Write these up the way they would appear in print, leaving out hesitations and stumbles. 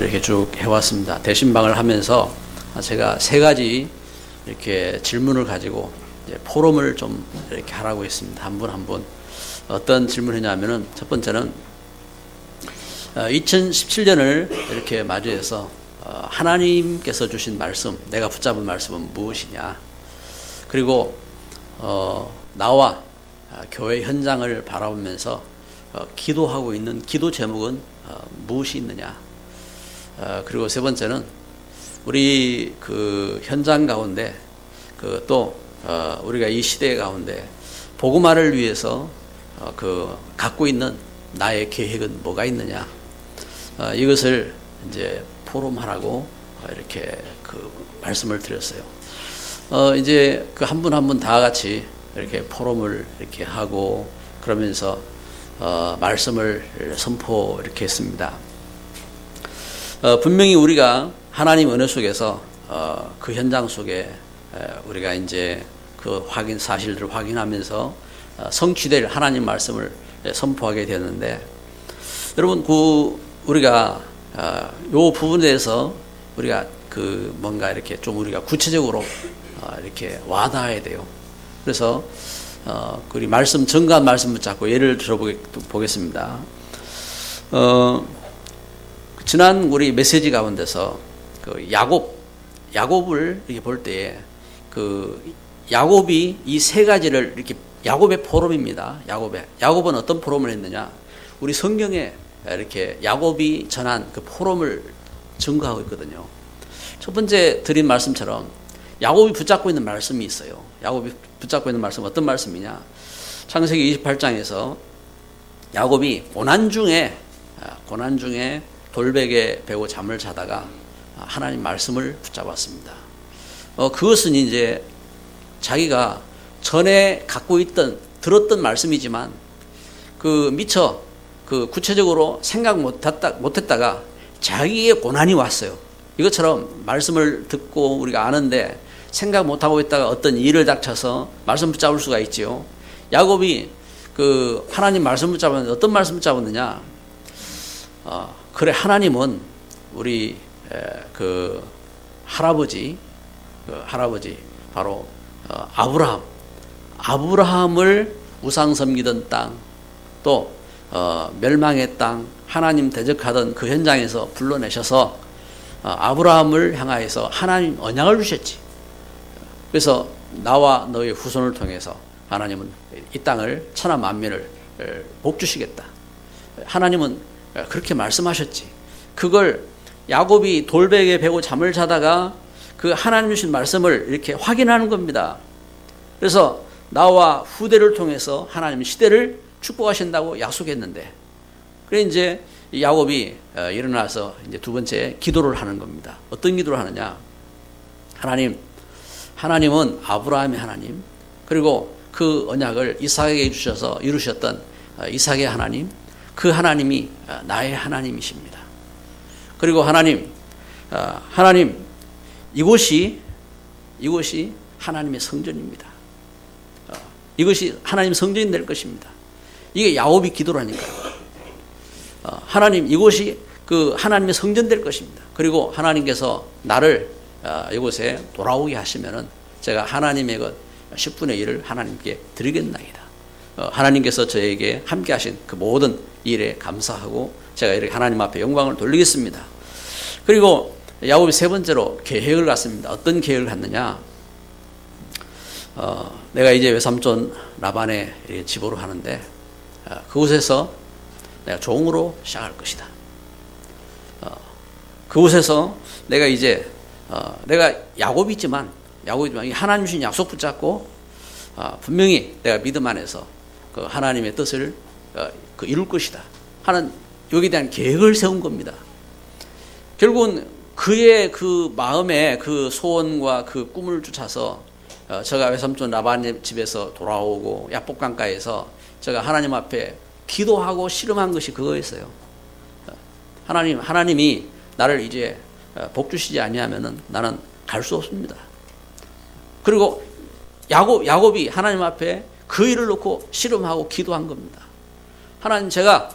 이렇게 쭉 해왔습니다. 대신방을 하면서 제가 세 가지 이렇게 질문을 가지고 이제 포럼을 좀 이렇게 하라고 했습니다. 한 분 한 분. 어떤 질문이냐면은 첫 번째는 2017년을 이렇게 맞이해서 하나님께서 주신 말씀, 내가 붙잡은 말씀은 무엇이냐? 그리고 나와 교회 현장을 바라보면서 기도하고 있는 기도 제목은 무엇이 있느냐? 그리고 세 번째는 우리 그 현장 가운데 또 우리가 이 시대 가운데 복음화를 위해서 갖고 있는 나의 계획은 뭐가 있느냐? 이것을 이제 포럼하라고 이렇게 말씀을 드렸어요. 이제 한 분 한 분 다 같이 이렇게 포럼을 이렇게 하고 그러면서 말씀을 선포 이렇게 했습니다. 분명히 우리가 하나님 은혜 속에서 그 현장 속에 우리가 이제 그 사실들을 확인하면서 성취될 하나님 말씀을 선포하게 되는데, 여러분 우리가 요 부분에 대해서 우리가 뭔가 이렇게 좀 우리가 구체적으로 이렇게 와닿아야 돼요. 그래서 우리 말씀 정감 말씀 붙잡고 예를 들어보겠습니다. 지난 우리 메시지 가운데서 야곱을 이렇게 볼 때에 야곱이 이 세 가지를 이렇게 야곱의 포럼입니다. 야곱은 어떤 포럼을 했느냐? 우리 성경에 이렇게 야곱이 전한 그 포럼을 증거하고 있거든요. 첫 번째 드린 말씀처럼 야곱이 붙잡고 있는 말씀이 있어요. 야곱이 붙잡고 있는 말씀 어떤 말씀이냐? 창세기 28장에서 야곱이 고난 중에 돌베개 베고 잠을 자다가 하나님 말씀을 붙잡았습니다. 그것은 이제 자기가 전에 들었던 말씀이지만 미처 구체적으로 생각 못했다가 자기의 고난이 왔어요. 이것처럼 말씀을 듣고 우리가 아는데 생각 못하고 있다가 어떤 일을 닥쳐서 말씀 붙잡을 수가 있지요. 야곱이 하나님 말씀 붙잡았는데 어떤 말씀 붙잡았느냐? 그래, 하나님은 우리 할아버지 바로 아브라함을 우상 섬기던 땅, 또 멸망의 땅, 하나님 대적하던 그 현장에서 불러내셔서 아브라함을 향하여서 하나님 언약을 주셨지. 그래서 나와 너의 후손을 통해서 하나님은 이 땅을 천하 만민을 복 주시겠다. 하나님은 그렇게 말씀하셨지. 그걸 야곱이 돌베개에 베고 잠을 자다가 그 하나님 주신 말씀을 이렇게 확인하는 겁니다. 그래서 나와 후대를 통해서 하나님 시대를 축복하신다고 약속했는데, 그래 이제 야곱이 일어나서 이제 두 번째 기도를 하는 겁니다. 어떤 기도를 하느냐? 하나님은 아브라함의 하나님, 그리고 그 언약을 이삭에게 주셔서 이루셨던 이삭의 하나님, 그 하나님이 나의 하나님이십니다. 그리고 하나님, 이곳이 하나님의 성전입니다. 이것이 하나님 성전이 될 것입니다. 이게 야곱이 기도를 하니까요. 하나님, 이곳이 하나님의 성전 될 것입니다. 그리고 하나님께서 나를 이곳에 돌아오게 하시면은 제가 하나님의 것 10분의 1을 하나님께 드리겠나이다. 하나님께서 저에게 함께 하신 그 모든 일에 감사하고 제가 이렇게 하나님 앞에 영광을 돌리겠습니다. 그리고 야곱이 세 번째로 계획을 갖습니다. 어떤 계획을 갖느냐? 내가 이제 외삼촌 라반의 집으로 하는데 그곳에서 내가 종으로 시작할 것이다. 그곳에서 내가 이제 내가 야곱이지만 하나님 주신 약속 붙잡고 분명히 내가 믿음 안에서 그 하나님의 뜻을 이룰 것이다 하는 여기에 대한 계획을 세운 겁니다. 결국은 그의 그 마음의 그 소원과 그 꿈을 쫓아서 제가 외삼촌 라반의 집에서 돌아오고 야복강가에서 제가 하나님 앞에 기도하고 씨름한 것이 그거였어요. 하나님이 나를 이제 복 주시지 아니하면은 나는 갈 수 없습니다. 그리고 야곱이 하나님 앞에 그 일을 놓고 씨름하고 기도한 겁니다. 하나님, 제가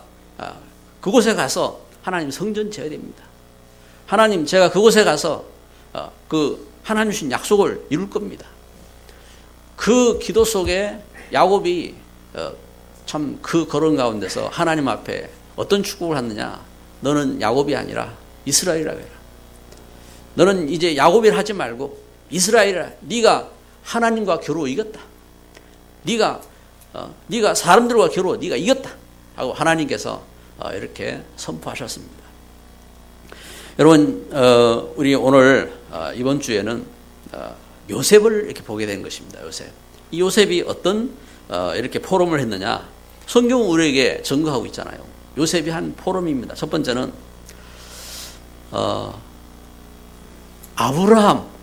그곳에 가서 하나님 성전 지어야 됩니다. 하나님 제가 그곳에 가서 그 하나님 주신 약속을 이룰 겁니다. 그 기도 속에 야곱이 참 그 걸음 가운데서 하나님 앞에 어떤 축복을 하느냐. 너는 야곱이 아니라 이스라엘이라고 해라. 너는 이제 야곱이라 하지 말고 이스라엘이라. 네가 하나님과 겨루어 이겼다. 네가 사람들과 겨루어 네가 이겼다 하고 하나님께서 이렇게 선포하셨습니다. 여러분, 우리 오늘 이번 주에는 요셉을 이렇게 보게 된 것입니다. 요셉. 이 요셉이 어떤 이렇게 포럼을 했느냐? 성경은 우리에게 증거하고 있잖아요. 요셉이 한 포럼입니다. 첫 번째는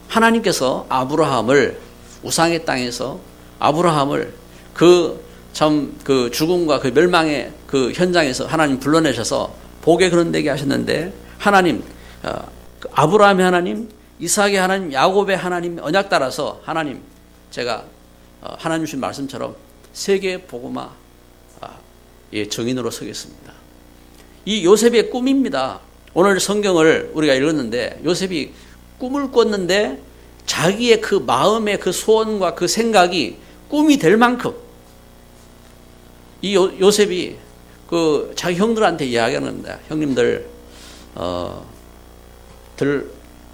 하나님께서 아브라함을 우상의 땅에서 아브라함을 그 죽음과 그 멸망의 그 현장에서 하나님 불러내셔서 복에 거론되게 하셨는데 하나님, 아브라함의 하나님, 이삭의 하나님, 야곱의 하나님 언약 따라서 하나님, 제가 하나님 주신 말씀처럼 세계 복음화 정인으로 서겠습니다. 이 요셉의 꿈입니다. 오늘 성경을 우리가 읽었는데 요셉이 꿈을 꿨는데 자기의 그 마음의 그 소원과 그 생각이 꿈이 될 만큼 이 요셉이 그 자기 형들한테 이야기하는 겁니다. 형님들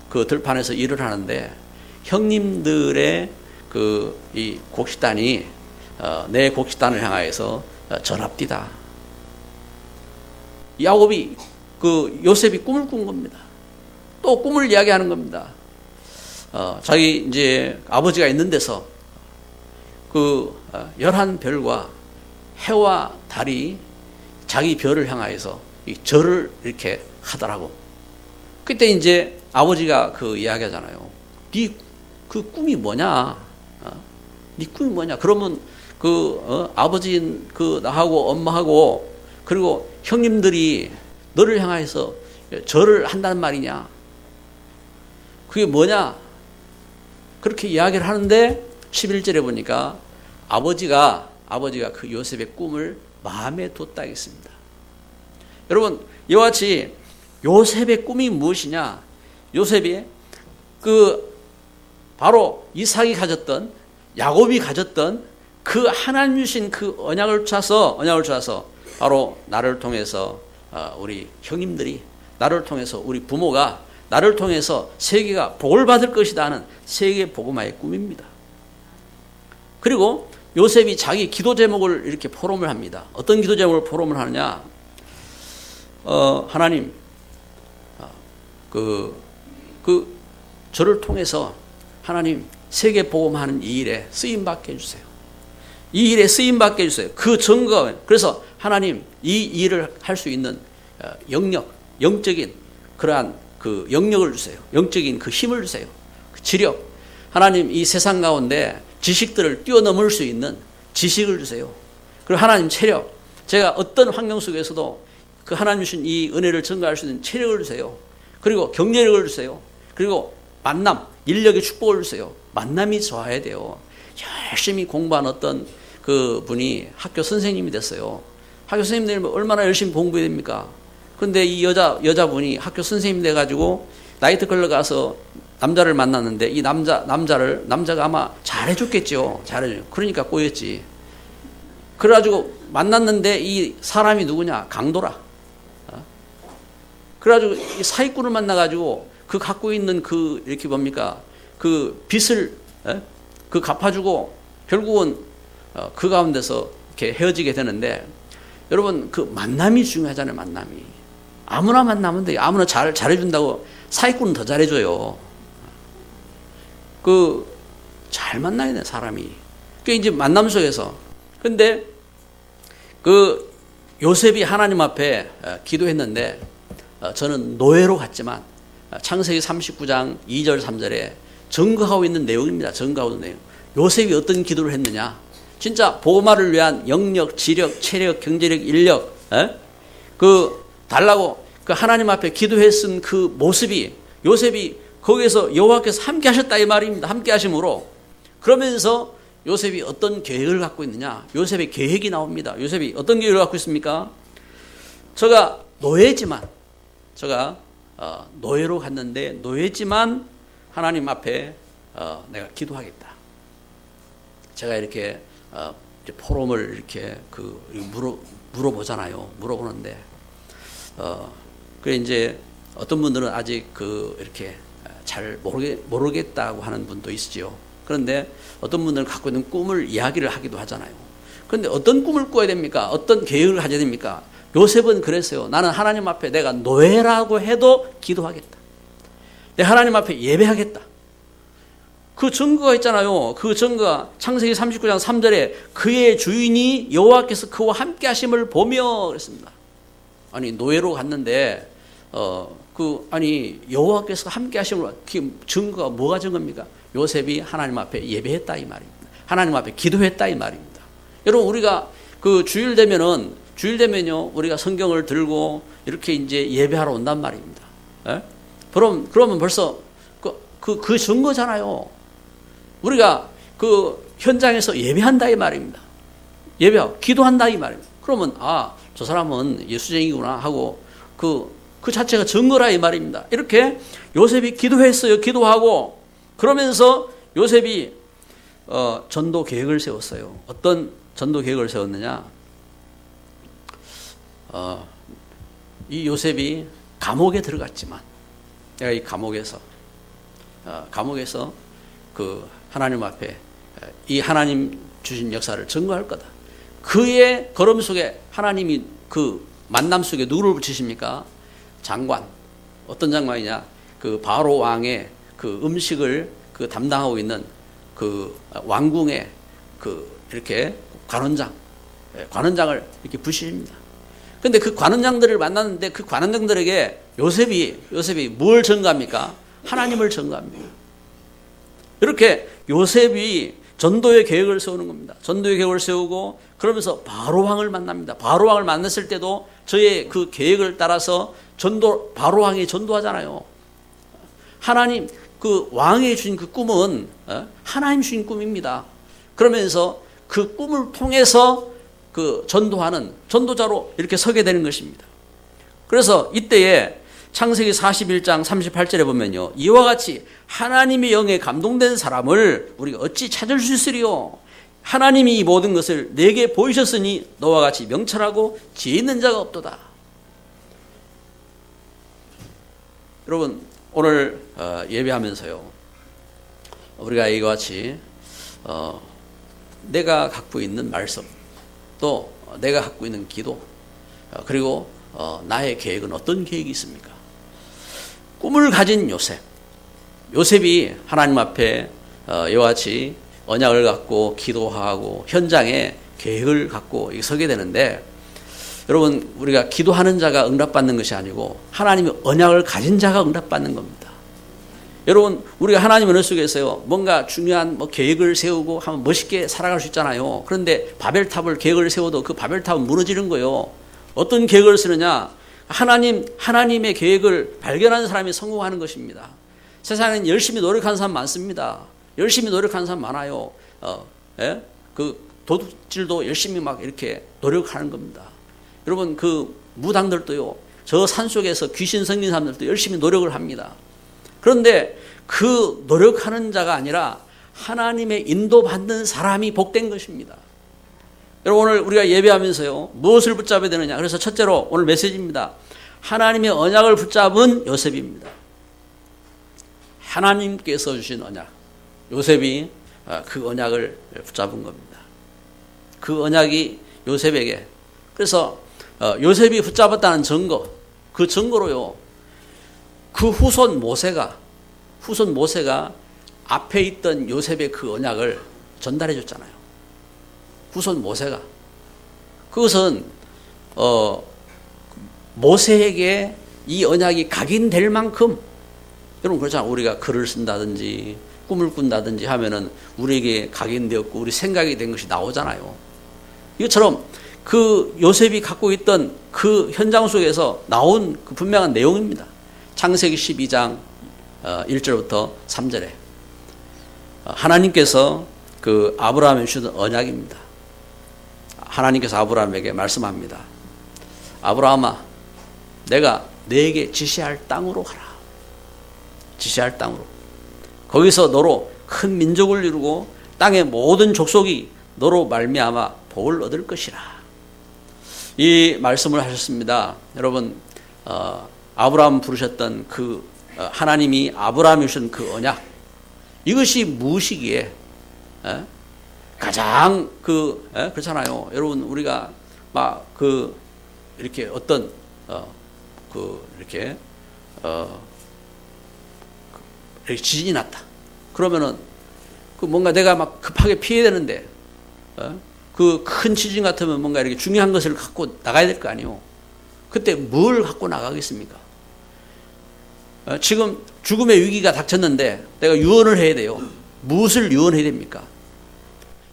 그 들판에서 일을 하는데 형님들의 이 곡식단이 내 곡식단을 향하여서 전합디다. 야곱이 요셉이 꿈을 꾼 겁니다. 또 꿈을 이야기하는 겁니다. 자기 이제 아버지가 있는 데서 11별과 해와 달이 자기 별을 향하여서 이 절을 이렇게 하더라고. 그때 이제 아버지가 이야기 하잖아요. 네 그 꿈이 뭐냐? 네 꿈이 뭐냐? 그러면 아버지 나하고 엄마하고 그리고 형님들이 너를 향해서 절을 한다는 말이냐? 그게 뭐냐? 그렇게 이야기를 하는데 11절에 보니까 아버지가 그 요셉의 꿈을 마음에 뒀다 했습니다. 여러분, 이와 같이 요셉의 꿈이 무엇이냐? 요셉이 바로 이삭이 가졌던, 야곱이 가졌던 그 하나님 주신 그 언약을 찾아서 바로 나를 통해서 우리 형님들이, 나를 통해서 우리 부모가, 나를 통해서 세계가 복을 받을 것이다 하는 세계 복음화의 꿈입니다. 그리고 요셉이 자기 기도 제목을 이렇게 포럼을 합니다. 어떤 기도 제목을 포럼을 하느냐? 하나님, 저를 통해서 하나님 세계 복음하는 이 일에 쓰임 받게 해주세요. 이 일에 쓰임 받게 해주세요. 그 증거. 그래서 하나님 이 일을 할 수 있는 영적인 그러한 영역을 주세요. 영적인 힘을 주세요. 지력. 하나님 이 세상 가운데 지식들을 뛰어넘을 수 있는 지식을 주세요. 그리고 하나님 체력. 제가 어떤 환경 속에서도 그 하나님 주신 이 은혜를 증거할 수 있는 체력을 주세요. 그리고 경제력을 주세요. 그리고 만남, 인력의 축복을 주세요. 만남이 좋아야 돼요. 열심히 공부한 어떤 그 분이 학교 선생님이 됐어요. 학교 선생님 되면 얼마나 열심히 공부해야 됩니까? 근데 이 여자분이 학교 선생님 돼가지고 나이트클럽 가서 남자를 만났는데 이 남자가 아마 잘해줬겠죠. 그러니까 꼬였지. 그래가지고 만났는데 이 사람이 누구냐? 강도라. 그래가지고 이 사기꾼을 만나가지고 갖고 있는 이렇게 뭡니까? 빚을 갚아주고 결국은 그 가운데서 이렇게 헤어지게 되는데 여러분 만남이 중요하잖아요. 만남이. 아무나 만나면 돼요. 아무나 잘해준다고 사기꾼은 더 잘해줘요. 잘 만나야 돼, 사람이. 이제 만남 속에서. 근데 요셉이 하나님 앞에 기도했는데 저는 노예로 갔지만 창세기 39장 2절 3절에 증거하고 있는 내용입니다. 증거하고 있는 내용. 요셉이 어떤 기도를 했느냐? 진짜 복음화를 위한 영역, 지력, 체력, 경제력, 인력 달라고 하나님 앞에 기도했은 그 모습이 요셉이 거기에서 여호와께서 함께 하셨다 이 말입니다. 함께 하심으로. 그러면서 요셉이 어떤 계획을 갖고 있느냐? 요셉의 계획이 나옵니다. 요셉이 어떤 계획을 갖고 있습니까? 제가 노예지만 제가 노예로 갔는데 노예지만 하나님 앞에 내가 기도하겠다. 제가 이렇게 포럼을 이렇게 물어보잖아요. 물어보는데 그 이제 어떤 분들은 아직 이렇게 잘 모르겠다고 하는 분도 있지요. 그런데 어떤 분들은 갖고 있는 꿈을 이야기를 하기도 하잖아요. 그런데 어떤 꿈을 꿔야 됩니까? 어떤 계획을 가져야 됩니까? 요셉은 그랬어요. 나는 하나님 앞에 내가 노예라고 해도 기도하겠다. 내가 하나님 앞에 예배하겠다. 그 증거가 있잖아요. 그 증거가 창세기 39장 3절에 그의 주인이 여호와께서 그와 함께 하심을 보며 그랬습니다. 아니 노예로 갔는데 아니 여호와께서 함께 하심을 그 증거가 뭐가 증거입니까? 요셉이 하나님 앞에 예배했다 이 말입니다. 하나님 앞에 기도했다 이 말입니다. 여러분 우리가 그 주일 되면요 우리가 성경을 들고 이렇게 이제 예배하러 온단 말입니다. 예? 그러면 벌써 그 증거잖아요. 우리가 그 현장에서 예배한다 이 말입니다. 예배하고 기도한다 이 말입니다. 그러면 저 사람은 예수쟁이구나 하고 그 자체가 증거라 이 말입니다. 이렇게 요셉이 기도했어요. 기도하고 그러면서 요셉이 전도 계획을 세웠어요. 어떤 전도 계획을 세웠느냐? 이 요셉이 감옥에 들어갔지만 내가 이 감옥에서 그 하나님 앞에 이 하나님 주신 역사를 증거할 거다. 그의 걸음 속에 하나님이 그 만남 속에 누구를 붙이십니까? 장관. 어떤 장관이냐? 그 바로 왕의 그 음식을 그 담당하고 있는 그 왕궁의 이렇게 관원장을 이렇게 부십니다. 근데 그 관원장들을 만났는데 그 관원장들에게 요셉이 뭘 전가합니까? 하나님을 전가합니다. 이렇게 요셉이 전도의 계획을 세우는 겁니다. 전도의 계획을 세우고 그러면서 바로왕을 만납니다. 바로왕을 만났을 때도 저의 그 계획을 따라서 바로왕이 전도하잖아요. 하나님 그 왕이 주신 그 꿈은 하나님 주신 꿈입니다. 그러면서 그 꿈을 통해서 그 전도하는 전도자로 이렇게 서게 되는 것입니다. 그래서 이때에 창세기 41장 38절에 보면요. 이와 같이 하나님의 영에 감동된 사람을 우리가 어찌 찾을 수 있으리요? 하나님이 이 모든 것을 내게 보이셨으니 너와 같이 명철하고 지혜 있는 자가 없도다. 여러분 오늘 예배하면서요. 우리가 이와 같이 내가 갖고 있는 말씀 또 내가 갖고 있는 기도 그리고 나의 계획은 어떤 계획이 있습니까? 꿈을 가진 요셉이 하나님 앞에 이와 같이 언약을 갖고 기도하고 현장에 계획을 갖고 서게 되는데 여러분 우리가 기도하는 자가 응답받는 것이 아니고 하나님의 언약을 가진 자가 응답받는 겁니다. 여러분 우리가 하나님 은혜 속에서요 뭔가 중요한 계획을 세우고 하면 멋있게 살아갈 수 있잖아요. 그런데 바벨탑을 계획을 세워도 그 바벨탑은 무너지는 거예요. 어떤 계획을 쓰느냐? 하나님의 계획을 발견하는 사람이 성공하는 것입니다. 세상에는 열심히 노력하는 사람 많습니다. 열심히 노력하는 사람 많아요. 그 도둑질도 열심히 막 이렇게 노력하는 겁니다. 여러분 그 무당들도요 저 산속에서 귀신 생긴 사람들도 열심히 노력을 합니다. 그런데 그 노력하는 자가 아니라 하나님의 인도받는 사람이 복된 것입니다. 여러분 오늘 우리가 예배하면서요 무엇을 붙잡아야 되느냐? 그래서 첫째로 오늘 메시지입니다. 하나님의 언약을 붙잡은 요셉입니다. 하나님께서 주신 언약. 요셉이 그 언약을 붙잡은 겁니다. 그 언약이 요셉에게 그래서 요셉이 붙잡았다는 증거 그 증거로요 그 후손 모세가 앞에 있던 요셉의 그 언약을 전달해 줬잖아요. 후손 모세가 그것은 모세에게 이 언약이 각인될 만큼 여러분 그렇잖아요. 우리가 글을 쓴다든지 꿈을 꾼다든지 하면은 우리에게 각인되었고 우리 생각이 된 것이 나오잖아요. 이것처럼 그 요셉이 갖고 있던 그 현장 속에서 나온 그 분명한 내용입니다. 창세기 12장 1절부터 3절에 하나님께서 그 아브라함에 주신 언약입니다. 하나님께서 아브라함에게 말씀합니다. 아브라함아, 내가 내게 지시할 땅으로 가라. 지시할 땅으로. 거기서 너로 큰 민족을 이루고 땅의 모든 족속이 너로 말미암아 복을 얻을 것이라. 이 말씀을 하셨습니다. 여러분, 아브라함 부르셨던 그 하나님이 아브라함이 주신 그 언약, 이것이 무엇이기에 가장 그렇잖아요. 여러분, 우리가 막 이렇게 어떤 이렇게 지진이 났다. 그러면은 뭔가 내가 막 급하게 피해야 되는데 그 큰 지진 같으면 뭔가 이렇게 중요한 것을 갖고 나가야 될 거 아니에요. 그때 뭘 갖고 나가겠습니까? 지금 죽음의 위기가 닥쳤는데 내가 유언을 해야 돼요. 무엇을 유언해야 됩니까?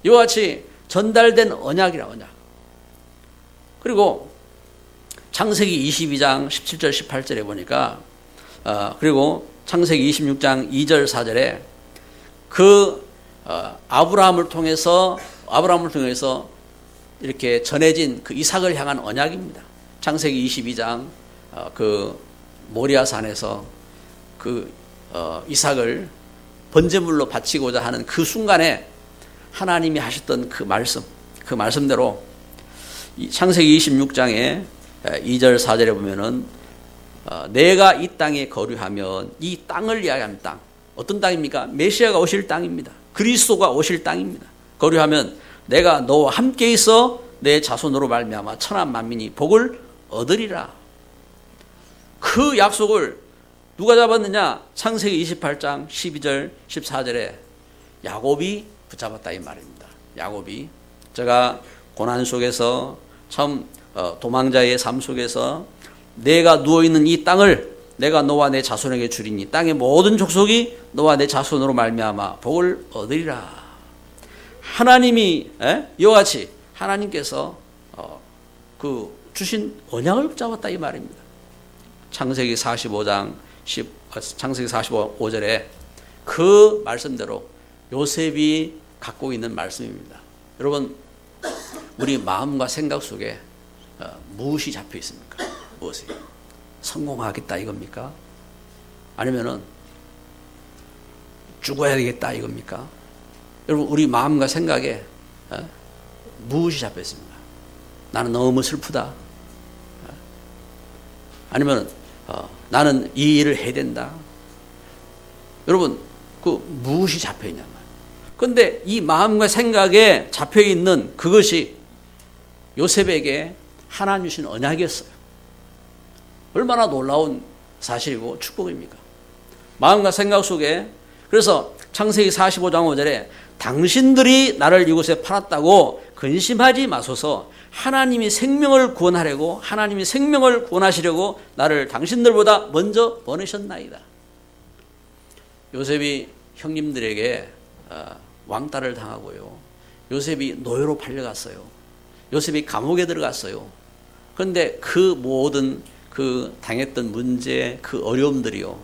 이와 같이 전달된 언약이라, 언약. 그리고 창세기 22장 17절 18절에 보니까 그리고 창세기 26장 2절 4절에 아브라함을 통해서 이렇게 전해진 그 이삭을 향한 언약입니다. 창세기 22장 모리아산에서 이삭을 번제물로 바치고자 하는 그 순간에 하나님이 하셨던 그 말씀대로 창세기 26장에 2절 4절에 보면은 내가 이 땅에 거류하면, 이 땅을 이야기하는 땅, 어떤 땅입니까? 메시아가 오실 땅입니다. 그리스도가 오실 땅입니다. 거류하면 내가 너와 함께 있어 내 자손으로 말미암아 천하 만민이 복을 얻으리라. 그 약속을 누가 잡았느냐? 창세기 28장 12절 14절에 야곱이 붙잡았다 이 말입니다. 야곱이, 제가 고난 속에서 참 도망자의 삶 속에서 내가 누워있는 이 땅을 내가 너와 내 자손에게 주리니 땅의 모든 족속이 너와 내 자손으로 말미암아 복을 얻으리라. 하나님이 이와 같이 하나님께서 주신 언약을 붙잡았다 이 말입니다. 창세기 45절에 그 말씀대로 요셉이 갖고 있는 말씀입니다. 여러분, 우리 마음과 생각 속에 무엇이 잡혀 있습니까? 무엇이? 성공하겠다 이겁니까? 아니면은 죽어야 되겠다 이겁니까? 여러분, 우리 마음과 생각에 무엇이 잡혀 있습니까? 나는 너무 슬프다. 아니면 나는 이 일을 해야 된다. 여러분, 무엇이 잡혀 있냐 말이에요. 그런데 이 마음과 생각에 잡혀 있는 그것이 요셉에게 하나님 주신 언약이었어요. 얼마나 놀라운 사실이고 축복입니까? 마음과 생각 속에, 그래서 창세기 45장 5절에 당신들이 나를 이곳에 팔았다고 근심하지 마소서. 하나님이 생명을 구원하려고, 하나님이 생명을 구원하시려고 나를 당신들보다 먼저 보내셨나이다. 요셉이 형님들에게 왕따를 당하고요. 요셉이 노예로 팔려갔어요. 요셉이 감옥에 들어갔어요. 그런데 그 모든 당했던 문제, 그 어려움들이요,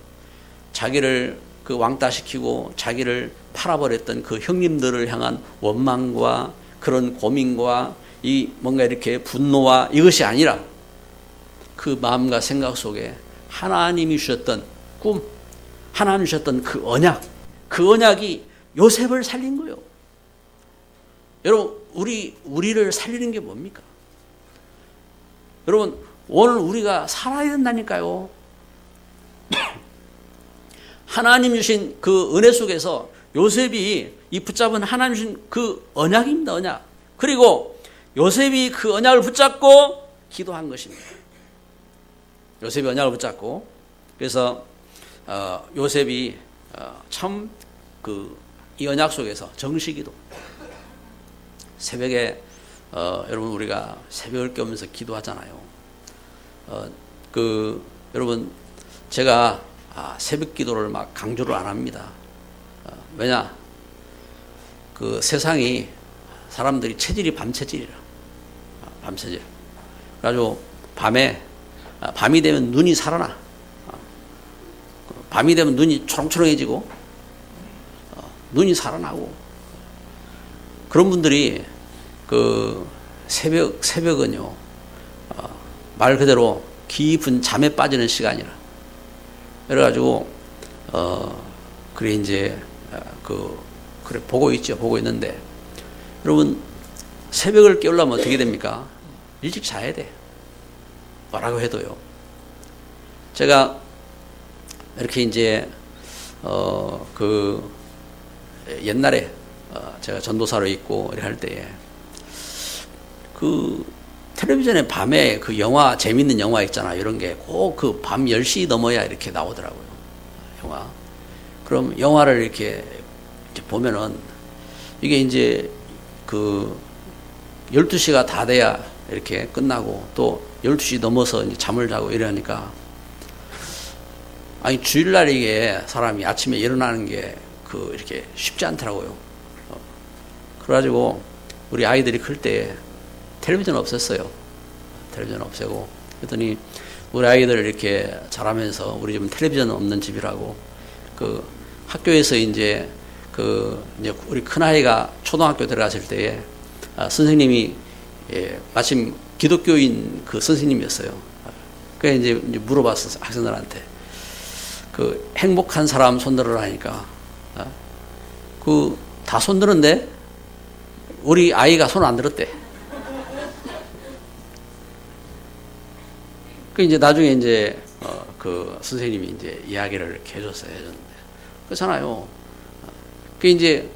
자기를 왕따시키고 자기를 팔아버렸던 그 형님들을 향한 원망과 그런 고민과 뭔가 이렇게 분노와 이것이 아니라 그 마음과 생각 속에 하나님이 주셨던 꿈, 하나님이 주셨던 그 언약이 요셉을 살린 거예요. 여러분, 우리를 살리는 게 뭡니까? 여러분, 오늘 우리가 살아야 된다니까요. 하나님 주신 그 은혜 속에서 요셉이 이 붙잡은 하나님 주신 그 언약입니다. 언약. 그리고 요셉이 그 언약을 붙잡고 기도한 것입니다. 요셉이 언약을 붙잡고, 그래서 요셉이 참 이 언약 속에서 정시기도, 새벽에 여러분, 우리가 새벽을 깨우면서 기도하잖아요. 여러분, 제가 새벽 기도를 막 강조를 안 합니다. 왜냐? 세상이, 사람들이 체질이 밤체질이라. 밤체질. 그래가지고 밤이 되면 눈이 살아나. 밤이 되면 눈이 초롱초롱해지고, 눈이 살아나고. 그런 분들이 새벽은요, 말 그대로 깊은 잠에 빠지는 시간이라. 그래가지고 그래 이제 그래 보고 있죠. 보고 있는데 여러분 새벽을 깨우려면 어떻게 됩니까? 일찍 자야 돼. 뭐라고 해도요. 제가 이렇게 이제 옛날에 제가 전도사로 있고 이렇게 할 때에 텔레비전에 밤에 영화, 재밌는 영화 있잖아. 이런 게 꼭 밤 10시 넘어야 이렇게 나오더라고요. 영화. 그럼 영화를 이렇게 보면은 이게 이제 12시가 다 돼야 이렇게 끝나고 또 12시 넘어서 이제 잠을 자고 이러니까 아니 주일날 이게 사람이 아침에 일어나는 게 이렇게 쉽지 않더라고요. 그래가지고 우리 아이들이 클 때 텔레비전 없앴어요. 텔레비전 없애고 그랬더니 우리 아이들 이렇게 자라면서 우리 집은 텔레비전 없는 집이라고 학교에서 이제 우리 큰아이가 초등학교 들어갔을 때에 선생님이 마침 기독교인 선생님이었어요. 그래서 이제 물어봤어 학생들한테 행복한 사람 손들어라 하니까 다 손드는데 우리 아이가 손 안 들었대. 이제 나중에 이제 선생님이 이제 이야기를 이렇게 해줬는데 그렇잖아요. 이제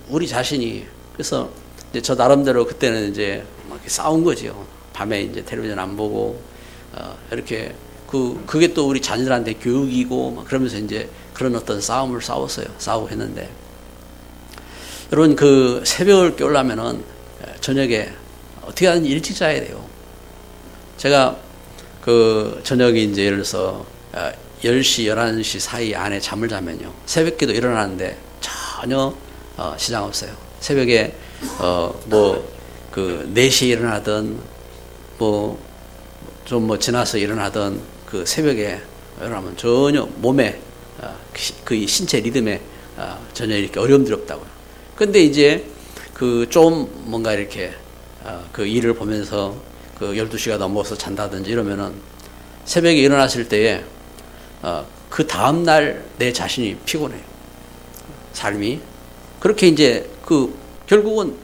우리 자신이 그래서 이제 저 나름대로 그때는 이제 막 싸운 거지요. 밤에 이제 텔레비전 안 보고 이렇게 그게 또 우리 자녀들한테 교육이고 막 그러면서 이제 그런 어떤 싸움을 싸웠어요. 싸우고 했는데 여러분 새벽을 깨우려면은 저녁에 어떻게 하든지 일찍 자야 돼요. 제가 저녁에 이제 예를 들어서 10시, 11시 사이 안에 잠을 자면요. 새벽기도 일어나는데 전혀 지장 없어요. 새벽에 4시에 일어나든 좀 지나서 일어나든 새벽에 일어나면 전혀 몸에 신체 리듬에 전혀 이렇게 어려움들이 없다고요. 근데 이제 좀 뭔가 이렇게 일을 보면서 12시가 넘어서 잔다든지 이러면은 새벽에 일어났을 때에 그 다음날 내 자신이 피곤해요. 삶이. 그렇게 이제 결국은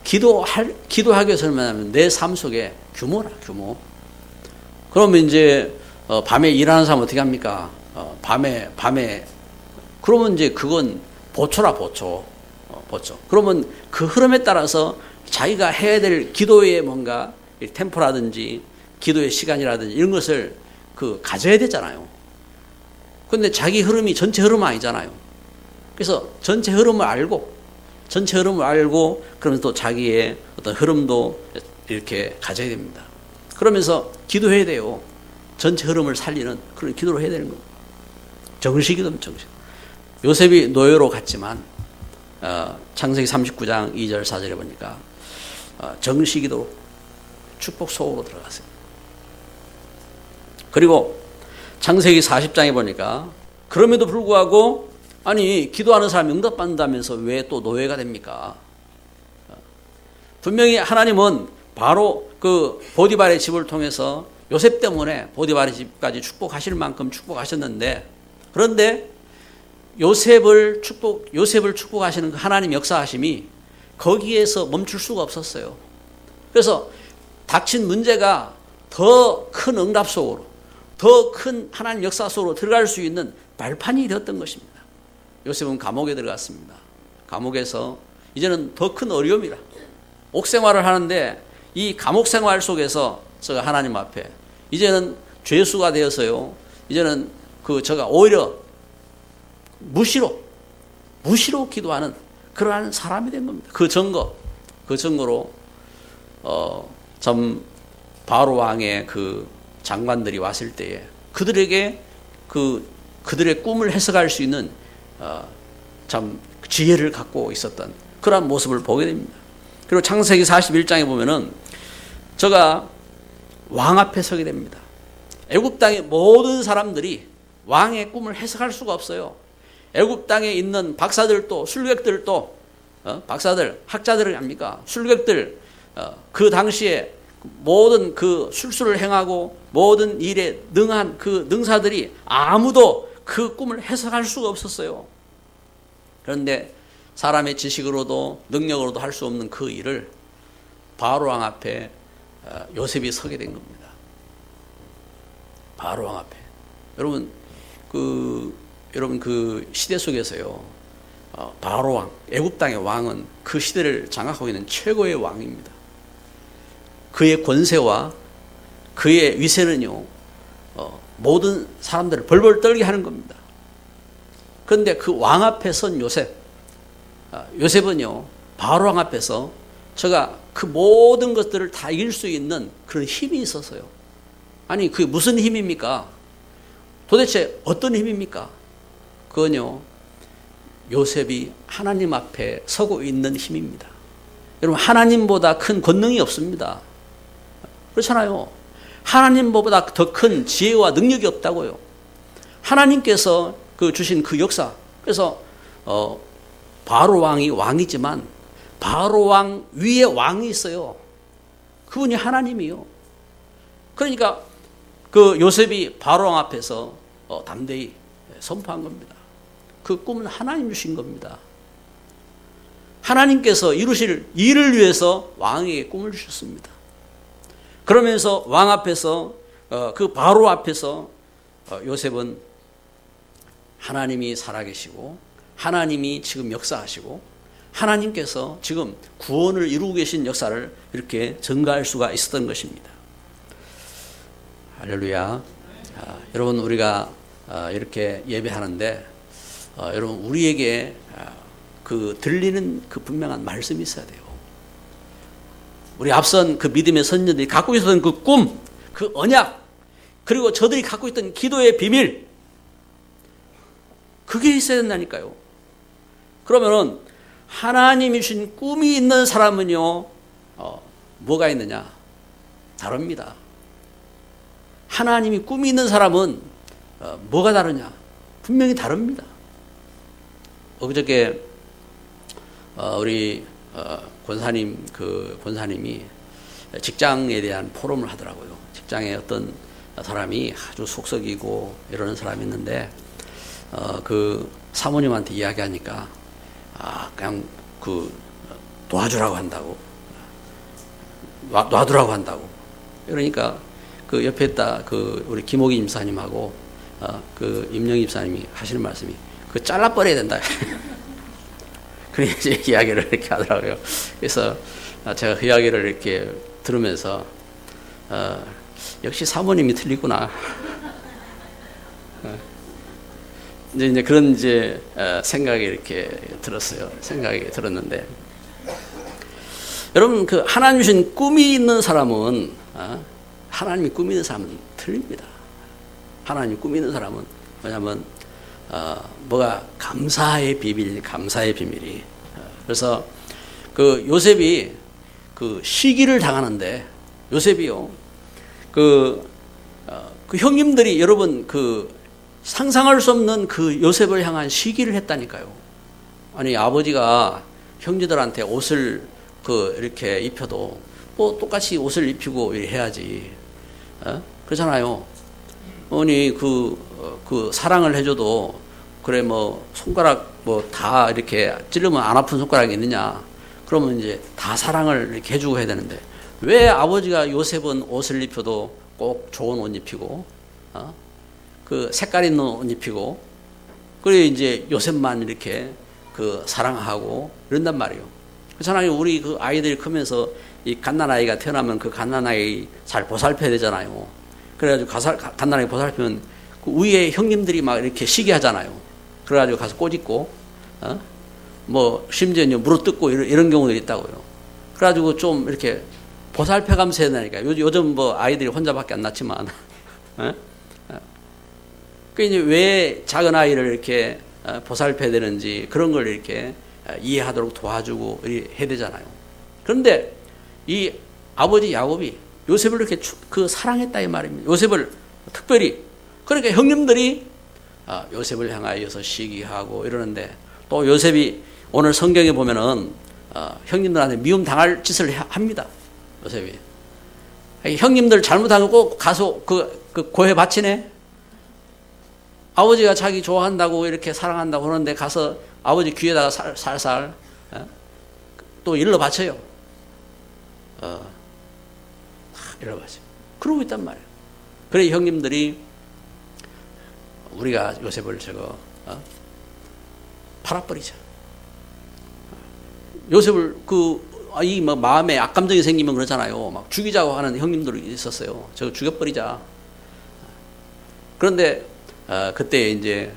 기도하기 위해서는 하면 내 삶 속에 규모라, 규모. 그러면 이제 밤에 일하는 사람 어떻게 합니까? 밤에 그러면 이제 그건 보초라, 보초. 그러면 그 흐름에 따라서 자기가 해야 될 기도의 뭔가 템포라든지 기도의 시간이라든지 이런 것을 가져야 되잖아요. 근데 자기 흐름이 전체 흐름은 아니잖아요. 그래서 전체 흐름을 알고 그러면서 또 자기의 어떤 흐름도 이렇게 가져야 됩니다. 그러면서 기도해야 돼요. 전체 흐름을 살리는 그런 기도를 해야 되는 거예요. 정식이든 정식. 요셉이 노예로 갔지만 창세기 39장 2절 4절에 보니까 정식기도 축복 속으로 들어갔어요. 그리고 창세기 40장에 보니까 그럼에도 불구하고 아니 기도하는 사람이 응답받는다면서 왜 또 노예가 됩니까? 분명히 하나님은 바로 보디발의 집을 통해서 요셉 때문에 보디발의 집까지 축복하실 만큼 축복하셨는데 그런데 요셉을 축복하시는 하나님 역사하심이 거기에서 멈출 수가 없었어요. 그래서 닥친 문제가 더 큰 응답 속으로 더 큰 하나님 역사 속으로 들어갈 수 있는 발판이 되었던 것입니다. 요셉은 감옥에 들어갔습니다. 감옥에서 이제는 더 큰 어려움이라 옥생활을 하는데 이 감옥 생활 속에서 제가 하나님 앞에 이제는 죄수가 되어서요. 이제는 제가 오히려 무시로 기도하는 그러한 사람이 된 겁니다. 그 증거로 참 바로 왕의 장관들이 왔을 때에 그들에게 그들의 꿈을 해석할 수 있는 참 지혜를 갖고 있었던 그러한 모습을 보게 됩니다. 그리고 창세기 41장에 보면은 저가 왕 앞에 서게 됩니다. 애굽 땅의 모든 사람들이 왕의 꿈을 해석할 수가 없어요. 애굽 땅에 있는 박사들도 술객들도 박사들 학자들을 합니까? 술객들 그 당시에 모든 그 술수를 행하고 모든 일에 능한 그 능사들이 아무도 그 꿈을 해석할 수가 없었어요. 그런데 사람의 지식으로도 능력으로도 할 수 없는 그 일을 바로 왕 앞에 요셉이 서게 된 겁니다. 바로 왕 앞에. 여러분 그 시대 속에서요, 바로 왕, 애굽 땅의 왕은 그 시대를 장악하고 있는 최고의 왕입니다. 그의 권세와 그의 위세는요, 모든 사람들을 벌벌 떨게 하는 겁니다. 그런데 그 왕 앞에 선 요셉은요, 바로 왕 앞에서 제가 그 모든 것들을 다 이길 수 있는 그런 힘이 있었어요. 아니, 그게 무슨 힘입니까? 도대체 어떤 힘입니까? 그건요, 요셉이 하나님 앞에 서고 있는 힘입니다. 여러분, 하나님보다 큰 권능이 없습니다. 그렇잖아요. 하나님보다 더 큰 지혜와 능력이 없다고요. 하나님께서 주신 그 역사. 그래서 바로 왕이 왕이지만 바로 왕 위에 왕이 있어요. 그분이 하나님이요. 그러니까 그 요셉이 바로 왕 앞에서 담대히 선포한 겁니다. 그 꿈은 하나님 주신 겁니다. 하나님께서 이루실 일을 위해서 왕에게 꿈을 주셨습니다. 그러면서 왕 앞에서 그 바로 앞에서 요셉은 하나님이 살아계시고 하나님이 지금 역사하시고 하나님께서 지금 구원을 이루고 계신 역사를 이렇게 전가할 수가 있었던 것입니다. 할렐루야. 여러분, 우리가 이렇게 예배하는데 여러분, 우리에게 그 들리는 그 분명한 말씀이 있어야 돼요. 우리 앞선 그 믿음의 선녀들이 갖고 있었던 그 꿈, 그 언약, 그리고 저들이 갖고 있던 기도의 비밀, 그게 있어야 된다니까요. 그러면은 하나님이 주신 꿈이 있는 사람은요, 뭐가 있느냐? 다릅니다. 하나님이 꿈이 있는 사람은 뭐가 다르냐? 분명히 다릅니다. 그저께 우리 권사님이 직장에 대한 포럼을 하더라고요. 직장에 어떤 사람이 아주 속썩이고 이러는 사람이 있는데 그 사모님한테 이야기하니까 그냥 놔두라고 한다고. 놔두라고 한다고. 그러니까 그 옆에 있다 우리 김옥희 임사님하고 그 임영희 임사님이 하시는 말씀이 잘라버려야 된다. 그런 이제 이야기를 이렇게 하더라고요. 그래서 제가 그 이야기를 이렇게 들으면서 역시 사모님이 틀리구나. 이제 그런 생각이 이렇게 들었어요. 생각이 들었는데, 여러분, 그 하나님 주신 꿈이 있는 사람은 하나님이 꿈이 있는 사람은 틀립니다. 하나님이 꿈이 있는 사람은 뭐냐면 뭐가 감사의 비밀이. 그래서 그 요셉이 그 시기를 당하는데, 요셉이요, 그 형님들이 여러분 상상할 수 없는 그 요셉을 향한 시기를 했다니까요. 아니, 아버지가 형제들한테 옷을 이렇게 입혀도 뭐 똑같이 옷을 입히고 해야지. 그렇잖아요. 아니, 그 사랑을 해줘도 그래 뭐 손가락 뭐 다 이렇게 찌르면 안 아픈 손가락이 있느냐? 그러면 이제 다 사랑을 이렇게 해주고 해야 되는데, 왜 아버지가 요셉은 옷을 입혀도 꼭 좋은 옷 입히고 그 색깔 있는 옷 입히고, 그래 이제 요셉만 이렇게 사랑하고 이런단 말이에요. 그렇잖아요. 우리 그 아이들이 크면서 이 갓난아이가 태어나면 그 갓난아이 잘 보살펴야 되잖아요. 그래가지고 갓난아이 보살피면 그 위에 형님들이 막 이렇게 시기하잖아요. 그래가지고 가서 꼬집고, 뭐 심지어 물어뜯고 이런 경우들이 있다고요. 그래가지고 좀 이렇게 보살펴가면서 해야 되니까. 요즘 뭐 아이들이 혼자밖에 안 낳지만, 그 이제 왜 작은 아이를 이렇게 보살펴야 되는지 그런 걸 이렇게 이해하도록 도와주고 해야 되잖아요. 그런데 이 아버지 야곱이 요셉을 이렇게 사랑했다 이 말입니다. 요셉을 특별히. 그러니까 형님들이 요셉을 향하여서 시기하고 이러는데, 또 요셉이 오늘 성경에 보면은 형님들한테 미움 당할 짓을 합니다. 요셉이. 형님들 잘못한 거 꼭 가서 그 고해 바치네. 아버지가 자기 좋아한다고 이렇게 사랑한다고 그러는데 가서 아버지 귀에다가 살살 또 일러 바쳐요. 일러 바쳐. 그러고 있단 말이에요. 그래 형님들이 우리가 요셉을 팔아버리자. 요셉을 이 마음에 악감정이 생기면 그러잖아요. 막 죽이자고 하는 형님들이 있었어요. 저거 죽여버리자. 그런데 그때 이제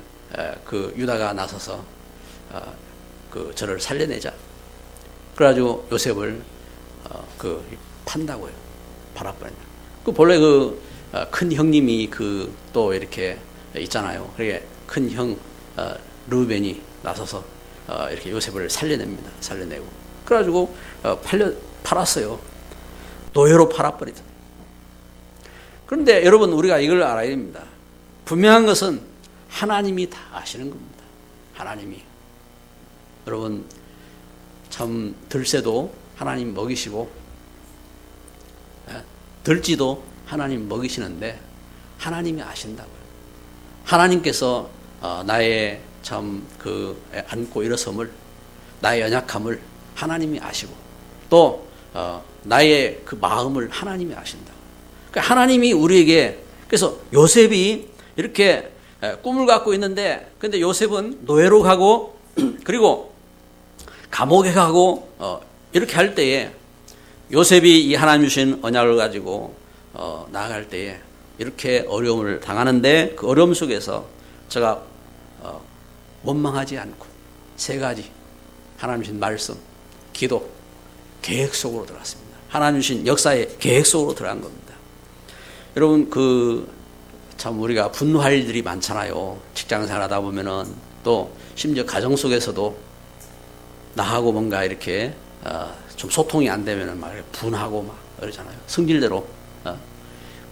그 유다가 나서서 저를 살려내자. 그래가지고 요셉을 판다고요. 팔아버린다. 본래 큰 형님이 또 이렇게 있잖아요. 그게 큰 형 르우벤이 나서서 이렇게 요셉을 살려냅니다. 살려내고. 그래가지고 팔았어요. 노예로 팔아버리다. 그런데 여러분 우리가 이걸 알아야 됩니다. 분명한 것은 하나님이 다 아시는 겁니다. 하나님이. 여러분 참 들새도 하나님 먹이시고 들쥐도 하나님 먹이시는데 하나님이 아신다고요. 하나님께서 나의 참 안고 일어섬을, 나의 연약함을 하나님이 아시고 또 나의 그 마음을 하나님이 아신다. 그러니까 하나님이 우리에게, 그래서 요셉이 이렇게 꿈을 갖고 있는데 근데 요셉은 노예로 가고 그리고 감옥에 가고 이렇게 할 때에 요셉이 이 하나님 주신 언약을 가지고 나아갈 때에 이렇게 어려움을 당하는데 그 어려움 속에서 제가 원망하지 않고 세 가지 하나님 주신 말씀, 기도, 계획 속으로 들어갔습니다. 하나님 주신 역사의 계획 속으로 들어간 겁니다. 여러분 참 우리가 분노할 일들이 많잖아요. 직장생활 하다 보면은 또 심지어 가정 속에서도 나하고 뭔가 이렇게 좀 소통이 안 되면은 막 분하고 막 그러잖아요. 성질대로.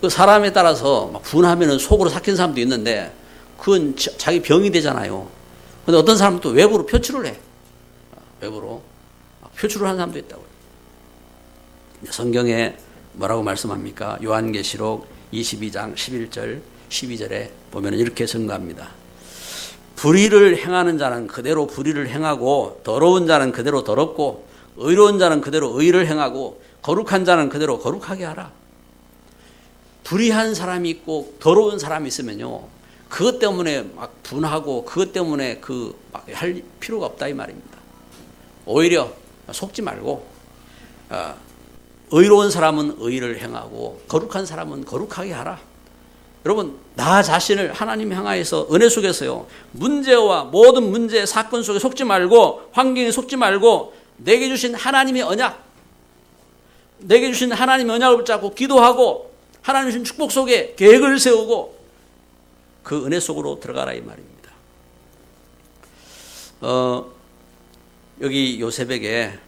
그 사람에 따라서 막 분하면은 속으로 삭힌 사람도 있는데 그건 자기 병이 되잖아요. 근데 어떤 사람은 또 외부로 표출을 해. 외부로 표출을 하는 사람도 있다고요. 성경에 뭐라고 말씀합니까? 요한계시록 22장 11절 12절에 보면 이렇게 증거합니다. 불의를 행하는 자는 그대로 불의를 행하고 더러운 자는 그대로 더럽고 의로운 자는 그대로 의를 행하고 거룩한 자는 그대로 거룩하게 하라. 불의한 사람이 있고 더러운 사람이 있으면요, 그것 때문에 막 분하고 그것 때문에 막 할 필요가 없다 이 말입니다. 오히려 속지 말고 의로운 사람은 의를 행하고 거룩한 사람은 거룩하게 하라. 여러분 나 자신을 하나님 향하여서 은혜 속에서요, 문제와 모든 문제 사건 속에 속지 말고 환경에 속지 말고 내게 주신 하나님의 언약, 내게 주신 하나님의 언약을 붙잡고 기도하고 하나님 주신 축복 속에 계획을 세우고 그 은혜 속으로 들어가라 이 말입니다. 여기 요셉에게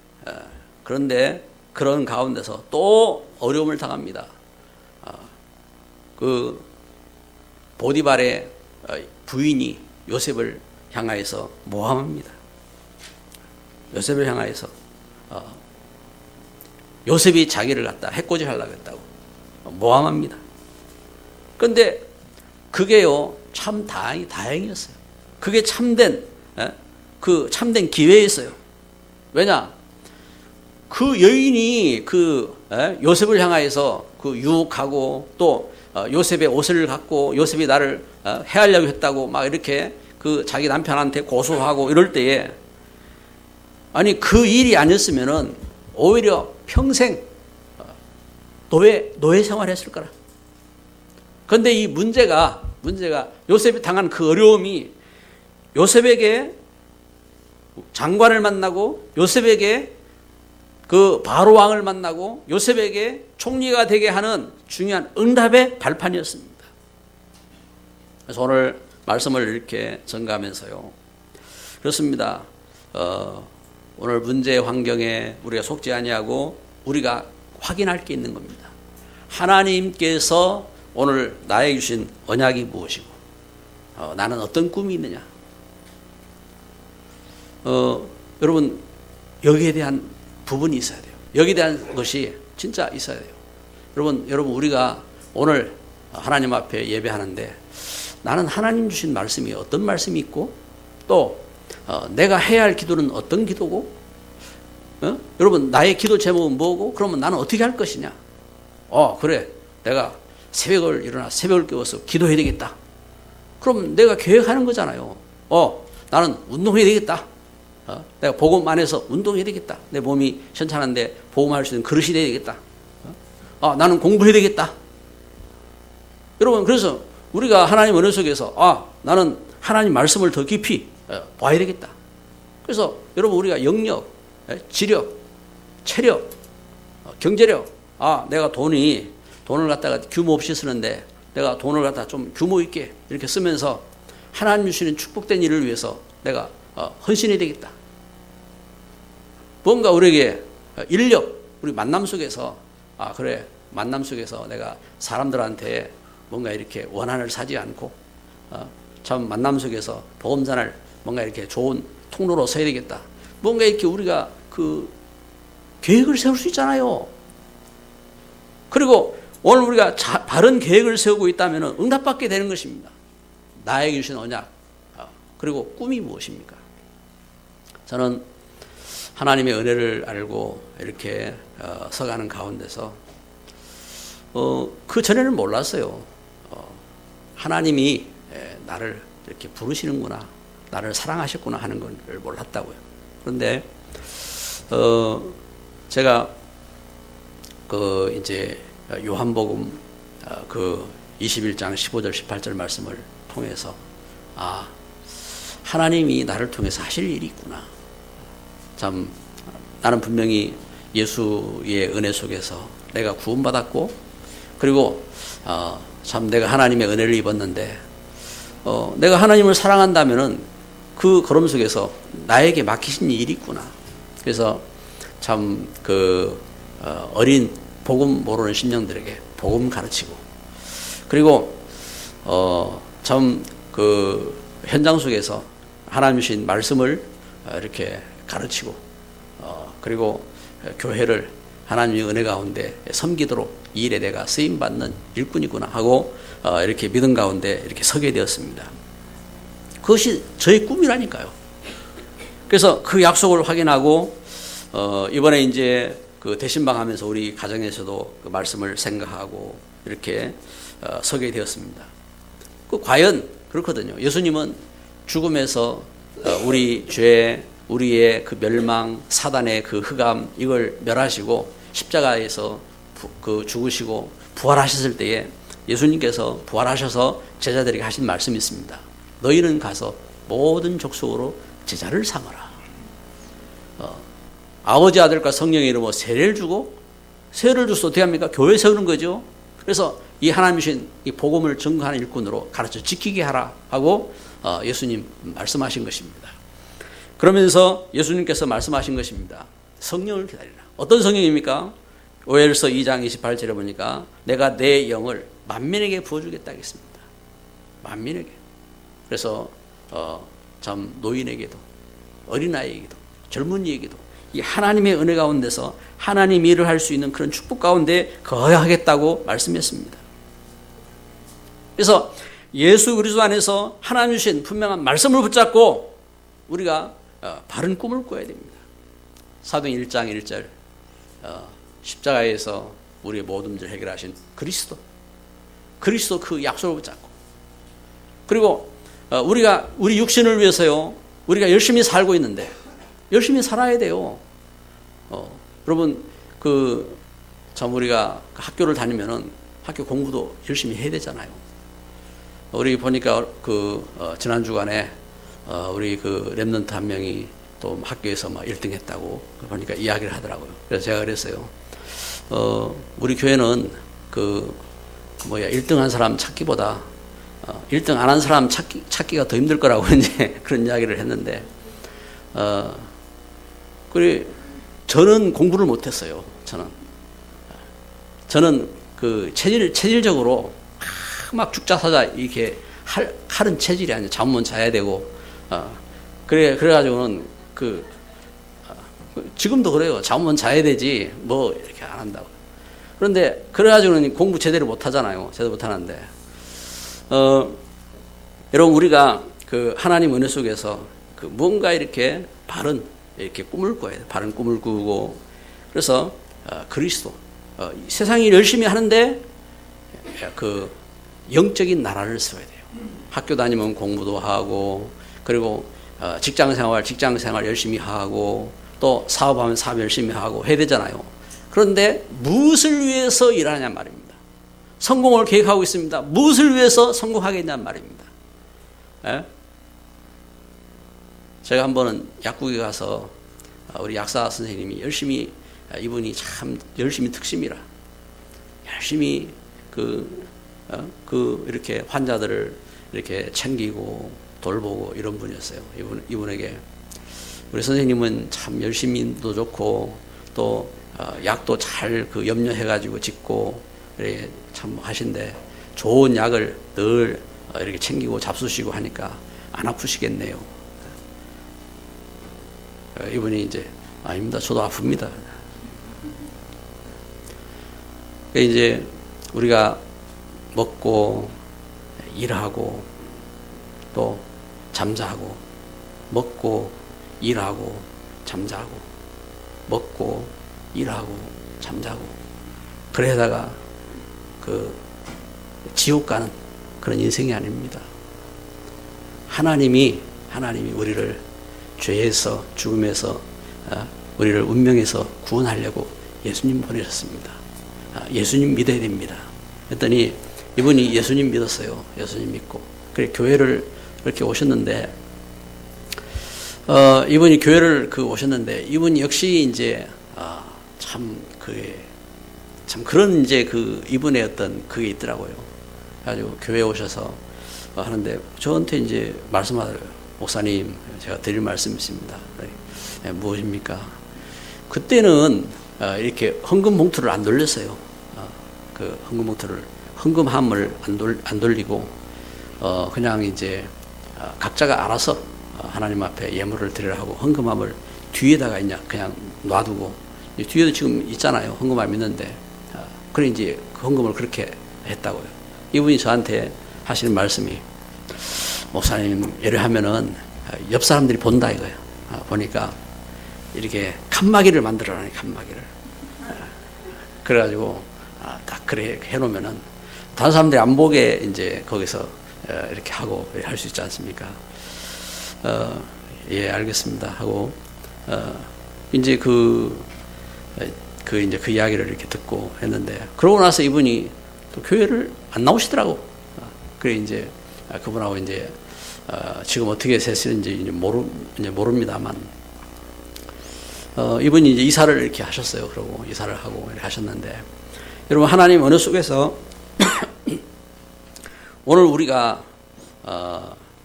그런데 그런 가운데서 또 어려움을 당합니다. 그 보디발의 부인이 요셉을 향하여서 모함합니다. 요셉을 향하여서 요셉이 자기를 갖다 해코지 하려고 했다고 모함합니다. 그런데 그게요 참 다행이었어요. 그게 참된 기회였어요. 왜냐? 그 여인이 요셉을 향하여서 유혹하고 또 요셉의 옷을 갖고 요셉이 나를 해하려고 했다고 막 이렇게 자기 남편한테 고소하고 이럴 때에 아니 그 일이 아니었으면은 오히려 평생 노예 생활했을 거라. 그런데 이 문제가 요셉이 당한 그 어려움이 요셉에게 장관을 만나고 요셉에게 그 바로 왕을 만나고 요셉에게 총리가 되게 하는 중요한 응답의 발판이었습니다. 그래서 오늘 말씀을 이렇게 전가하면서요, 그렇습니다. 오늘 문제 환경에 우리가 속지 아니하고 우리가 확인할 게 있는 겁니다. 하나님께서 오늘 나에게 주신 언약이 무엇이고 나는 어떤 꿈이 있느냐. 여러분 여기에 대한 부분이 있어야 돼요. 여기에 대한 것이 진짜 있어야 돼요. 여러분 우리가 오늘 하나님 앞에 예배하는데 나는 하나님 주신 말씀이 어떤 말씀이 있고 또 내가 해야 할 기도는 어떤 기도고 여러분 나의 기도 제목은 뭐고 그러면 나는 어떻게 할 것이냐. 그래 내가 새벽을 깨워서 기도해야 되겠다. 그럼 내가 계획하는 거잖아요. 나는 운동해야 되겠다. 내가 복음 안에서 운동해야 되겠다. 내 몸이 현찮은데 복음할 수 있는 그릇이 돼야 되겠다. 나는 공부해야 되겠다. 여러분 그래서 우리가 하나님 은혜 속에서 나는 하나님 말씀을 더 깊이 봐야 되겠다. 그래서 여러분 우리가 영력, 지력, 체력, 경제력 내가 돈을 갖다가 규모 없이 쓰는데 내가 돈을 갖다가 좀 규모 있게 이렇게 쓰면서 하나님 주시는 축복된 일을 위해서 내가 헌신해야 되겠다. 뭔가 우리에게 인력, 우리 만남 속에서 그래 만남 속에서 내가 사람들한테 뭔가 이렇게 원한을 사지 않고 참 만남 속에서 복음전을 뭔가 이렇게 좋은 통로로 서야 되겠다. 뭔가 이렇게 우리가 그 계획을 세울 수 있잖아요. 그리고 오늘 우리가 바른 계획을 세우고 있다면 응답받게 되는 것입니다. 나에게 주신 언약 그리고 꿈이 무엇입니까? 저는 하나님의 은혜를 알고 이렇게 서가는 가운데서 그 전에는 몰랐어요. 하나님이 나를 이렇게 부르시는구나, 나를 사랑하셨구나 하는 걸 몰랐다고요. 그런데 제가 이제 요한복음 21장 15절 18절 말씀을 통해서 하나님이 나를 통해서 하실 일이 있구나. 참 나는 분명히 예수의 은혜 속에서 내가 구원받았고 그리고 참 내가 하나님의 은혜를 입었는데 내가 하나님을 사랑한다면은 그 걸음 속에서 나에게 맡기신 일이 있구나. 그래서 참 어린 복음 모르는 심령들에게 복음 가르치고 그리고 참 현장 속에서 하나님 주신 말씀을 이렇게 가르치고 그리고 교회를 하나님의 은혜 가운데 섬기도록 이 일에 내가 쓰임 받는 일꾼이구나 하고 이렇게 믿음 가운데 이렇게 서게 되었습니다. 그것이 저의 꿈이라니까요. 그래서 그 약속을 확인하고 이번에 이제 대신방 하면서 우리 가정에서도 그 말씀을 생각하고 이렇게 서게 되었습니다. 과연 그렇거든요. 예수님은 죽음에서 우리 죄, 우리의 그 멸망, 사단의 그 흑암 이걸 멸하시고 십자가에서 죽으시고 부활하셨을 때에 예수님께서 부활하셔서 제자들에게 하신 말씀이 있습니다. 너희는 가서 모든 족속으로 제자를 삼아라. 아버지 아들과 성령의 이름으로 세례를 주고 세례를 줘서 어떻게 합니까? 교회 세우는 거죠. 그래서 이 하나님 주신 이 복음을 증거하는 일꾼으로 가르쳐 지키게 하라 하고 예수님 말씀하신 것입니다. 그러면서 예수님께서 말씀하신 것입니다. 성령을 기다리라. 어떤 성령입니까? 오엘서 2장 28절에 보니까 내가 내 영을 만민에게 부어주겠다 하겠습니다. 만민에게. 그래서 참 노인에게도 어린아이에게도 젊은이에게도 이 하나님의 은혜 가운데서 하나님 일을 할 수 있는 그런 축복 가운데 거하겠다고 말씀했습니다. 그래서 예수 그리스도 안에서 하나님 주신 분명한 말씀을 붙잡고 우리가 바른 꿈을 꿔야 됩니다. 사도행 1장 1절 십자가에서 우리의 모든 문제를 해결하신 그리스도 그 약속을 붙잡고 그리고 우리 육신을 위해서요 우리가 열심히 살고 있는데 열심히 살아야 돼요. 여러분 참 우리가 학교를 다니면은 학교 공부도 열심히 해야 되잖아요. 우리 보니까 지난 주간에 우리 랩런트 한 명이 또 학교에서 막 1등 했다고 보니까 이야기를 하더라고요. 그래서 제가 그랬어요. 우리 교회는 1등 한 사람 찾기보다 1등 안 한 사람 찾기가 더 힘들 거라고 이제 그런 이야기를 했는데, 그래, 저는 공부를 못했어요. 저는 체질적으로 막 죽자사자 이렇게 하는 체질이 아니에요. 잠은 자야 되고, 그래가지고는 지금도 그래요. 잠은 자야 되지, 뭐, 이렇게 안 한다고. 그런데 그래가지고는 공부 제대로 못하잖아요. 제대로 못하는데 여러분 우리가 그 하나님 은혜 속에서 그 뭔가 이렇게 바른 이렇게 꿈을 꿔야 돼요. 바른 꿈을 꾸고 그래서 그리스도 세상이 열심히 하는데 그 영적인 나라를 세워야 돼요. 학교 다니면 공부도 하고 그리고 직장 생활 열심히 하고 또 사업하면 사업 열심히 하고 해야 되잖아요. 그런데 무엇을 위해서 일하냐 말입니다. 성공을 계획하고 있습니다. 무엇을 위해서 성공하겠냐는 말입니다. 예? 제가 한 번은 약국에 가서 우리 약사 선생님이 열심히 이분이 참 열심히 특심이라 열심히 이렇게 환자들을 이렇게 챙기고 돌보고 이런 분이었어요. 이분에게 우리 선생님은 참 열심히도 좋고 또 약도 잘 그 염려해가지고 짓고 이렇게 참 하신데 좋은 약을 늘 이렇게 챙기고 잡수시고 하니까 안 아프시겠네요. 이분이 이제 아닙니다. 저도 아픕니다. 이제 우리가 먹고 일하고 또 잠자고 먹고 일하고 잠자고 먹고 일하고 잠자고 그러다가 그 지옥 가는 그런 인생이 아닙니다. 하나님이 우리를 죄에서 죽음에서 우리를 운명에서 구원하려고 예수님 보내셨습니다. 예수님 믿어야 됩니다. 그랬더니 이분이 예수님 믿었어요. 예수님 믿고 그래 교회를 이렇게 오셨는데 이분이 교회를 오셨는데 이분 역시 이제 참 그런 이제 이분의 어떤 그게 있더라고요. 그래가지고 교회에 오셔서 하는데 저한테 이제 말씀하더라고요. 목사님, 제가 드릴 말씀이 있습니다. 네, 무엇입니까? 그때는 이렇게 헌금 봉투를 안 돌렸어요. 그 헌금 봉투를 헌금함을 안 돌리고 그냥 이제 각자가 알아서 하나님 앞에 예물을 드리라 하고 헌금함을 뒤에다가 그냥 놔두고 뒤에도 지금 있잖아요. 헌금함 있는데 그래 이제 그 헌금을 그렇게 했다고요. 이분이 저한테 하시는 말씀이 목사님 예를 하면은 옆 사람들이 본다 이거예요. 보니까 이렇게 칸막이를 만들어라니 칸막이를. 그래가지고 딱 그래 해놓으면은 다른 사람들이 안 보게 이제 거기서 이렇게 하고 할 수 있지 않습니까? 예 알겠습니다 하고 이제 이제 그 이야기를 이렇게 듣고 했는데 그러고 나서 이분이 또 교회를 안 나오시더라고. 그래 이제 그분하고 이제 지금 어떻게 되시는지 이제 모릅니다만 이분이 이제 이사를 이렇게 하셨어요. 그러고 이사를 하고 이렇게 하셨는데 여러분 하나님 어느 속에서 오늘 우리가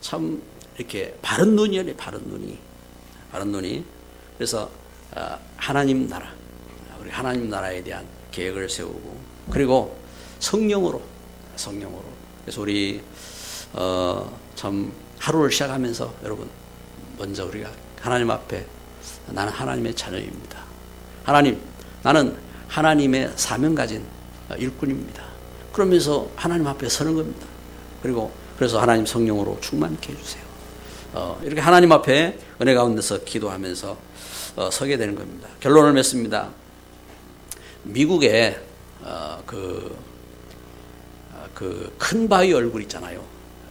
참 이렇게 바른 눈이에요. 바른 눈이 그래서 하나님 나라 우리 하나님 나라에 대한 계획을 세우고 그리고 성령으로 그래서 우리 참 하루를 시작하면서 여러분 먼저 우리가 하나님 앞에 나는 하나님의 자녀입니다. 하나님 나는 하나님의 사명 가진 일꾼입니다. 그러면서 하나님 앞에 서는 겁니다. 그리고 그래서 하나님 성령으로 충만케 해주세요. 이렇게 하나님 앞에 은혜 가운데서 기도하면서 서게 되는 겁니다. 결론을 맺습니다. 미국에 그 큰 바위 얼굴 있잖아요.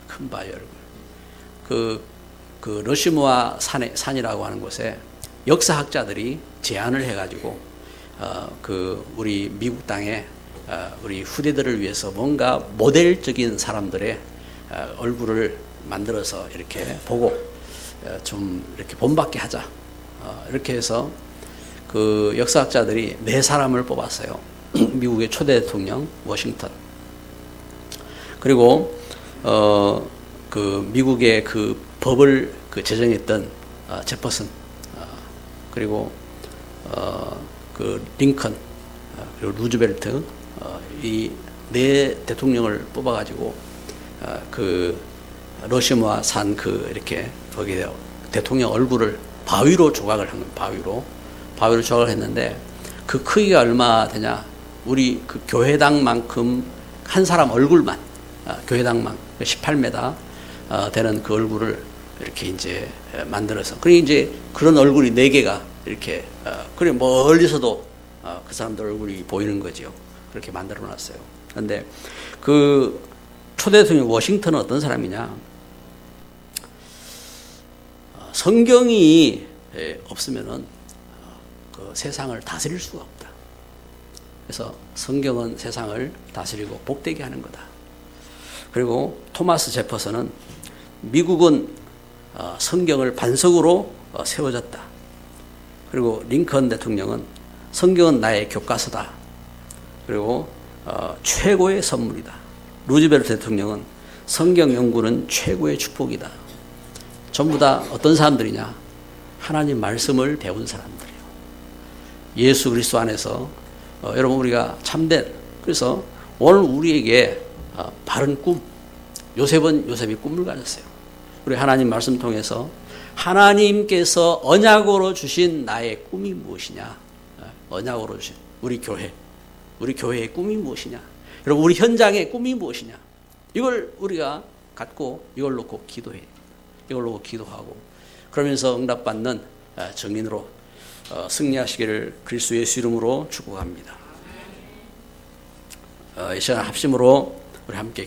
큰 바위 얼굴. 그 러시무아 산이라고 하는 곳에 역사학자들이 제안을 해가지고 우리 미국 땅에 우리 후대들을 위해서 뭔가 모델적인 사람들의 얼굴을 만들어서 이렇게 보고 좀 이렇게 본받게 하자. 이렇게 해서 그 역사학자들이 4사람을 뽑았어요. 미국의 초대 대통령 워싱턴. 그리고 그 미국의 그 법을 제정했던 제퍼슨. 그리고 그 링컨 그리고 루즈벨트 이 4 대통령을 뽑아가지고 그 러시무아 산 이렇게 거기에 대통령 얼굴을 바위로 조각을 한 거예요. 바위로 조각을 했는데 그 크기가 얼마 되냐? 우리 그 교회당만큼 한 사람 얼굴만, 교회당만 18m 되는 그 얼굴을 이렇게 이제 만들어서, 그러니 이제 그런 얼굴이 4개가 이렇게, 그래 멀리서도 그 사람들 얼굴이 보이는 거죠. 그렇게 만들어 놨어요. 그런데 그 초대 대통령 워싱턴은 어떤 사람이냐? 성경이 없으면은 그 세상을 다스릴 수가 없다. 그래서 성경은 세상을 다스리고 복되게 하는 거다. 그리고 토마스 제퍼슨은 미국은 성경을 반석으로 세워졌다. 그리고 링컨 대통령은 성경은 나의 교과서다. 그리고 최고의 선물이다. 루즈벨트 대통령은 성경 연구는 최고의 축복이다. 전부 다 어떤 사람들이냐? 하나님 말씀을 배운 사람들이에요. 예수 그리스도 안에서 여러분 우리가 참된, 그래서 오늘 우리에게 바른 꿈, 요셉이 꿈을 가졌어요. 우리 하나님 말씀 통해서 하나님께서 언약으로 주신 나의 꿈이 무엇이냐? 언약으로 주신 우리 교회의 꿈이 무엇이냐? 여러분 우리 현장의 꿈이 무엇이냐? 이걸 우리가 갖고 이걸 놓고 기도해. 이걸 놓고 기도하고 그러면서 응답받는 증인으로 승리하시기를 그리스도 예수 이름으로 축복합니다. 이 시간 합심으로 우리 함께